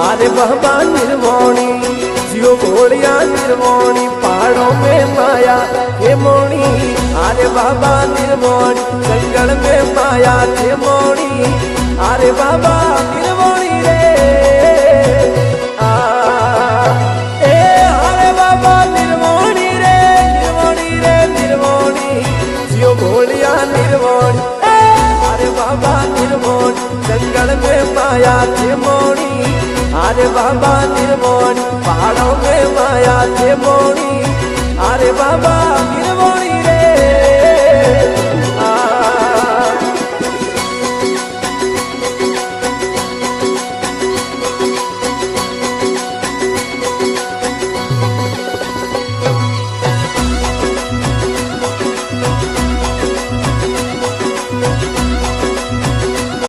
अरे बाबा निर्वाणी जियो भोलिया निर्वाणी पहाड़ों में माया हे मोणी। अरे बाबा निर्वाणी जंगल में माया थे मोणी। अरे बाबा निर्वाणी रे अरे बाबा निर्वाणी रे निर्वाणी रे निर्वाणी जियो भोलिया निर्वाणी। अरे बाबा निर्वाणी जंगल में माया थे मोणी। अरे बाबा निर्वाणी पहाड़ों में माया थे मोणी। अरे बाबा निर्वाणी